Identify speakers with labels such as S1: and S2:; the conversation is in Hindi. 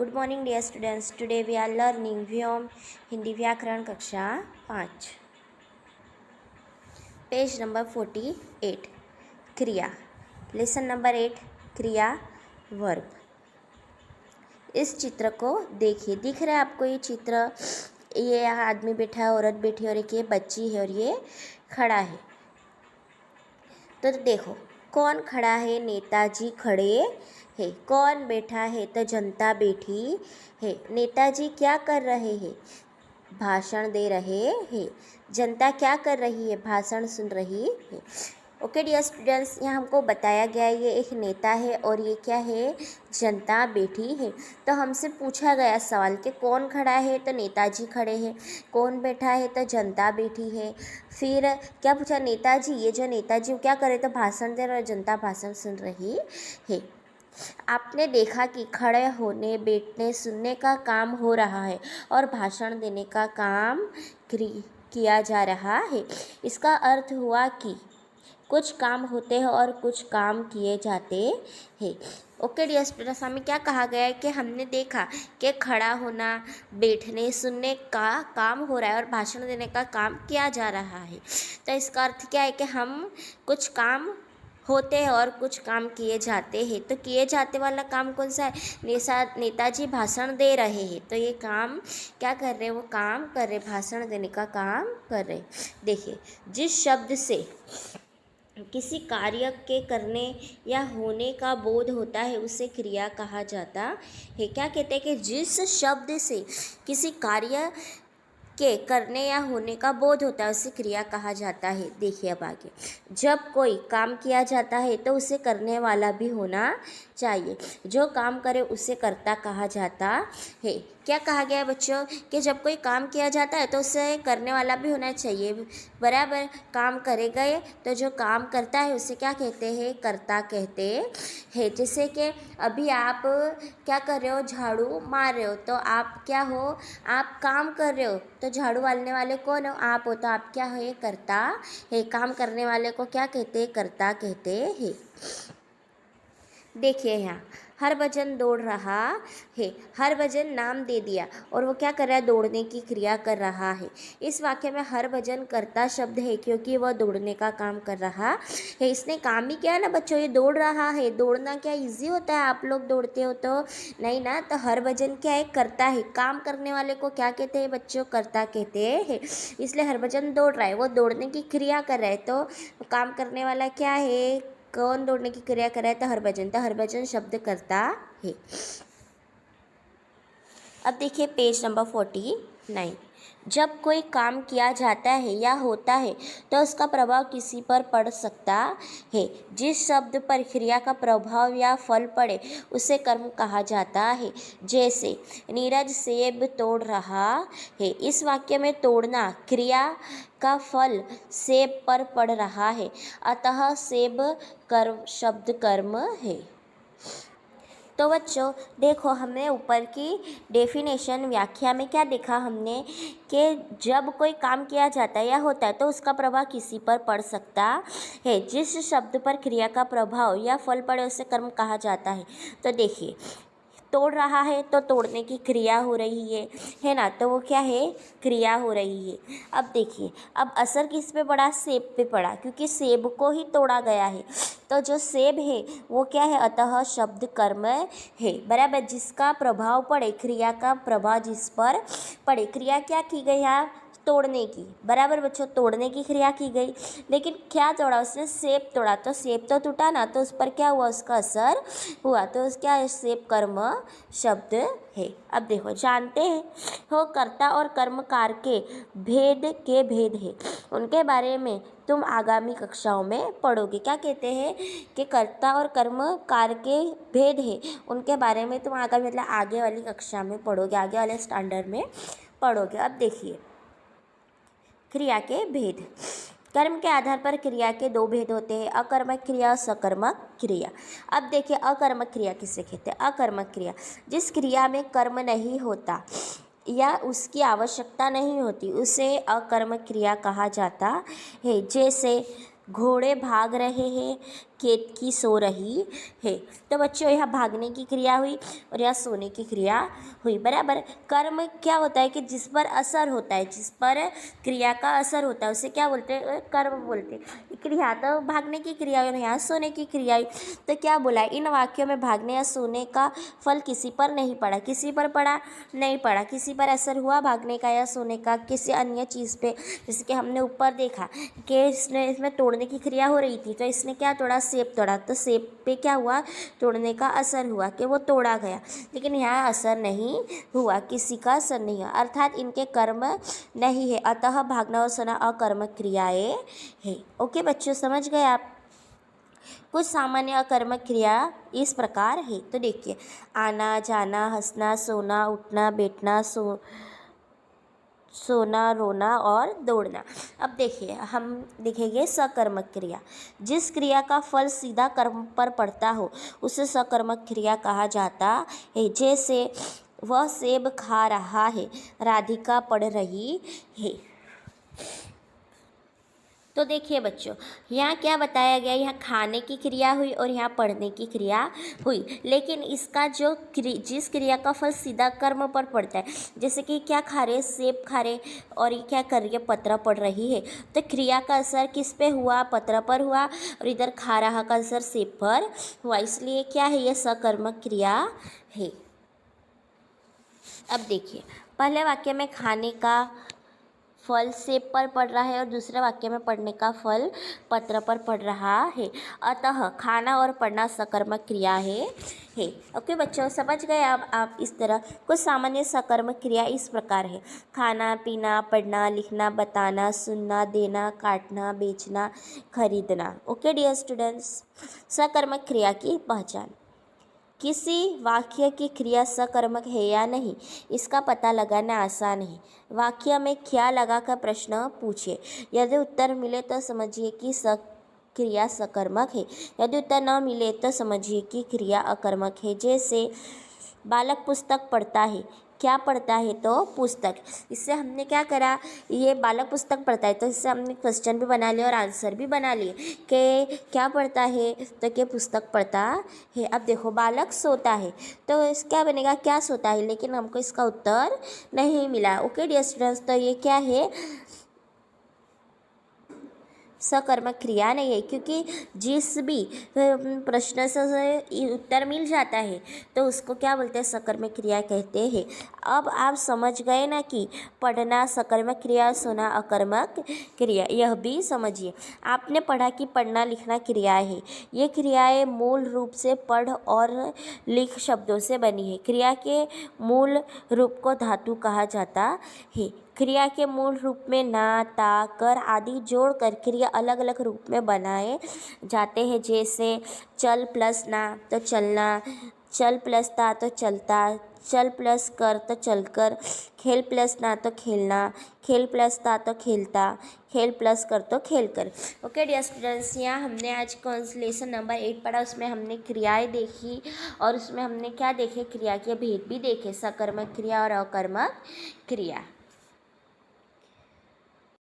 S1: Good morning dear students. Today we are learning Vyom Hindi व्याकरण कक्षा 5, पेज नंबर 48, क्रिया। लेसन नंबर 8, क्रिया वर्ब। इस चित्र को देखिए, दिख रहा है आपको ये चित्र? ये यहाँ आदमी बैठा है, औरत बैठी है और एक ये बच्ची है और ये खड़ा है। तो देखो कौन खड़ा है? नेताजी खड़े है। कौन बैठा है? तो जनता बैठी है। नेताजी क्या कर रहे हैं? भाषण दे रहे हैं। जनता क्या कर रही है? भाषण सुन रही है। ओके डियर स्टूडेंट्स, यहाँ हमको बताया गया है ये एक नेता है और ये क्या है? जनता बैठी है। तो हमसे पूछा गया सवाल कि कौन खड़ा है? तो नेताजी खड़े हैं। कौन बैठा है? तो जनता बैठी है। फिर क्या पूछा? नेताजी, ये जो नेताजी क्या करे? तो भाषण दे रहे और जनता भाषण सुन रही है। आपने देखा कि खड़े होने, बैठने, सुनने का काम हो रहा है और भाषण देने का काम किया जा रहा है। इसका अर्थ हुआ कि कुछ काम होते हैं और कुछ काम किए जाते हैं। ओके डियर स्टूडेंट्स, हमें क्या कहा गया है कि हमने देखा कि खड़ा होना, बैठने, सुनने का काम हो रहा है और भाषण देने का काम किया जा रहा है। तो इसका अर्थ क्या है कि हम कुछ काम होते हैं और कुछ काम किए जाते हैं। तो किए जाते वाला काम कौन सा है? नेताजी भाषण दे रहे हैं, तो ये काम क्या कर रहे हैं? वो काम कर रहे, भाषण देने का काम कर रहे। देखिए, जिस शब्द से किसी कार्य के करने या होने का बोध होता है उसे क्रिया कहा जाता है। क्या कहते हैं कि जिस शब्द से किसी कार्य के करने या होने का बोध होता है उसे क्रिया कहा जाता है। देखिए अब आगे, जब कोई काम किया जाता है तो उसे करने वाला भी होना चाहिए। जो काम करे उसे कर्ता कहा जाता है। क्या कहा गया है बच्चों? कि जब कोई काम किया जाता है तो उसे करने वाला भी होना चाहिए। बराबर, काम करे गए तो जो काम करता है उसे क्या कहते हैं? कर्ता कहते हैं। जैसे कि अभी आप क्या कर रहे हो? झाड़ू मार रहे हो, तो आप क्या हो? आप काम कर रहे हो। तो झाड़ू मारने वाले कौन हो? आप हो। तो आप क्या है? कर्ता है। काम करने वाले को क्या कहते हैं? कर्ता कहते हैं। देखिए यहाँ हरभजन दौड़ रहा है। हरभजन नाम दे दिया और वो क्या कर रहा है? दौड़ने की क्रिया कर रहा है। इस वाक्य में हरभजन कर्ता शब्द है क्योंकि वह दौड़ने का काम कर रहा है। इसने काम ही किया ना बच्चों, ये दौड़ रहा है। दौड़ना क्या इजी होता है? आप लोग दौड़ते हो तो नहीं ना। तो हरभजन क्या है? कर्ता है। काम करने वाले को क्या कहते हैं बच्चों? कर्ता कहते हैं। इसलिए हरभजन दौड़ रहा है, वो दौड़ने की क्रिया कर रहा है। तो काम करने वाला क्या है? कौन दौड़ने की क्रिया कर रहा है? तो हरभजन। तो हरभजन शब्द करता है। अब देखिए पेज नंबर 49। जब कोई काम किया जाता है या होता है तो उसका प्रभाव किसी पर पड़ सकता है। जिस शब्द पर क्रिया का प्रभाव या फल पड़े उसे कर्म कहा जाता है। जैसे नीरज सेब तोड़ रहा है। इस वाक्य में तोड़ना क्रिया का फल सेब पर पड़ रहा है, अतः सेब कर्म शब्द कर्म है। तो बच्चों देखो, हमने ऊपर की डेफिनेशन व्याख्या में क्या देखा हमने कि जब कोई काम किया जाता है या होता है तो उसका प्रभाव किसी पर पड़ सकता है। जिस शब्द पर क्रिया का प्रभाव या फल पड़े उसे कर्म कहा जाता है। तो देखिए, तोड़ रहा है तो तोड़ने की क्रिया हो रही है ना। तो वो क्या है? क्रिया हो रही है। अब देखिए, अब असर किस पे पड़ा? सेब पे पड़ा, क्योंकि सेब को ही तोड़ा गया है। तो जो सेब है वो क्या है? अतः शब्द कर्म है। बराबर, जिसका प्रभाव पड़े, क्रिया का प्रभाव जिस पर पड़े। क्रिया क्या की गई? यहाँ तोड़ने की। बराबर बच्चों, तोड़ने की क्रिया की गई, लेकिन क्या तोड़ा? उसने सेब तोड़ा, तो सेब तो टूटा ना, तो उस पर क्या हुआ? उसका असर हुआ। तो क्या है? सेब कर्म शब्द है। अब देखो, जानते हैं हो कर्ता और कर्मकार के भेद है, उनके बारे में तुम आगामी कक्षाओं में पढ़ोगे। क्या कहते हैं कि कर्ता और कर्मकार के भेद है, उनके बारे में तुम आगामी मतलब आगे वाली कक्षा में पढ़ोगे, आगे वाले स्टैंडर्ड में पढ़ोगे। अब देखिए, क्रिया के भेद। कर्म के आधार पर क्रिया के दो भेद होते हैं, अकर्मक क्रिया और सकर्मक क्रिया। अब देखिए, अकर्मक क्रिया किसे कहते हैं? अकर्मक क्रिया जिस क्रिया में कर्म नहीं होता या उसकी आवश्यकता नहीं होती उसे अकर्मक क्रिया कहा जाता है। जैसे घोड़े भाग रहे हैं, खेत की सो रही है। तो बच्चों यहाँ भागने की क्रिया हुई और यहाँ सोने की क्रिया हुई, बराबर। कर्म क्या होता है कि जिस पर असर होता है, जिस पर क्रिया का असर होता है उसे क्या बोलते हैं, कर्म बोलते हैं। क्रिया तो भागने की क्रिया हुई, यहाँ सोने की क्रिया हुई। तो क्या बोला है, इन वाक्यों में भागने या सोने का फल किसी पर नहीं पड़ा। किसी पर पड़ा, नहीं पड़ा। किसी पर असर हुआ भागने का या सोने का, किसी अन्य चीज़ पे। जैसे कि हमने ऊपर देखा कि इसमें तोड़ने की क्रिया हो रही थी, तो इसने क्या तोड़ा, सेब तोड़ा, तो सेब पे क्या हुआ, तोड़ने का असर हुआ कि वो तोड़ा गया। लेकिन यहाँ असर नहीं हुआ, किसी का असर नहीं हुआ, अर्थात इनके कर्म नहीं है। अतः भागना और सोना अकर्मक क्रियाएं है। ओके बच्चों, समझ गए आप। कुछ सामान्य अकर्मक क्रिया इस प्रकार है। तो देखिए, आना जाना, हंसना, सोना, उठना, बैठना, सोना, रोना और दौड़ना। अब देखिए, हम देखेंगे सकर्मक क्रिया। जिस क्रिया का फल सीधा कर्म पर पड़ता हो उसे सकर्मक क्रिया कहा जाता है। जैसे वह सेब खा रहा है, राधिका पढ़ रही है। तो देखिए बच्चों, यहाँ क्या बताया गया, यहाँ खाने की क्रिया हुई और यहाँ पढ़ने की क्रिया हुई। लेकिन इसका जो जिस क्रिया का फल सीधा कर्म पर पड़ता है, जैसे कि क्या खा रहे, सेब खा रहे, और ये क्या कर रही है, पत्र पढ़ रही है। तो क्रिया का असर किस पे हुआ, पत्र पर हुआ, और इधर खा रहा का असर सेब पर हुआ, इसलिए क्या है, ये सकर्मक क्रिया है। अब देखिए, पहले वाक्य में खाने का फल सेब पर पड़ रहा है और दूसरे वाक्य में पढ़ने का फल पत्र पर पड़ रहा है। अतः खाना और पढ़ना सकर्मक क्रिया है। ओके बच्चों, समझ गए आप इस तरह। कुछ सामान्य सकर्मक क्रिया इस प्रकार है। खाना, पीना, पढ़ना, लिखना, बताना, सुनना, देना, काटना, बेचना, खरीदना। ओके डियर स्टूडेंट्स, सकर्मक क्रिया की पहचान। किसी वाक्य की क्रिया सकर्मक है या नहीं, इसका पता लगाना आसान है। वाक्य में क्या लगाकर प्रश्न पूछिए। यदि उत्तर मिले तो समझिए कि क्रिया सकर्मक है। यदि उत्तर न मिले तो समझिए कि क्रिया अकर्मक है। जैसे बालक पुस्तक पढ़ता है, क्या पढ़ता है, तो पुस्तक। इससे हमने क्या करा, ये बालक पुस्तक पढ़ता है, तो इससे हमने क्वेश्चन भी बना लिया और आंसर भी बना लिए कि क्या पढ़ता है, तो क्या पुस्तक पढ़ता है। अब देखो, बालक सोता है, तो इस क्या बनेगा, क्या सोता है, लेकिन हमको इसका उत्तर नहीं मिला। ओके डियर स्टूडेंट्स, तो ये क्या है, सकर्मक क्रिया नहीं है, क्योंकि जिस भी प्रश्न से उत्तर मिल जाता है तो उसको क्या बोलते हैं, सकर्मक क्रिया कहते हैं। अब आप समझ गए ना कि पढ़ना सकर्मक क्रिया, सोना अकर्मक क्रिया। यह भी समझिए, आपने पढ़ा कि पढ़ना लिखना क्रिया है। ये क्रियाएं मूल रूप से पढ़ और लिख शब्दों से बनी है। क्रिया के मूल रूप को धातु कहा जाता है। क्रिया के मूल रूप में ना, ता, कर आदि जोड़कर क्रिया अलग अलग रूप में बनाए जाते हैं। जैसे चल प्लस ना तो चलना, चल प्लस ता तो चलता, चल प्लस कर तो चलकर, खेल प्लस ना तो खेलना, खेल प्लस ता तो खेलता, खेल प्लस कर तो खेलकर। ओके डियर स्टूडेंट्स, यहाँ हमने आज लेसन नंबर 8 पढ़ा। उसमें हमने क्रियाएं देखी और उसमें हमने क्या देखे, क्रिया के भेद भी देखे, सकर्मक क्रिया और अकर्मक क्रिया।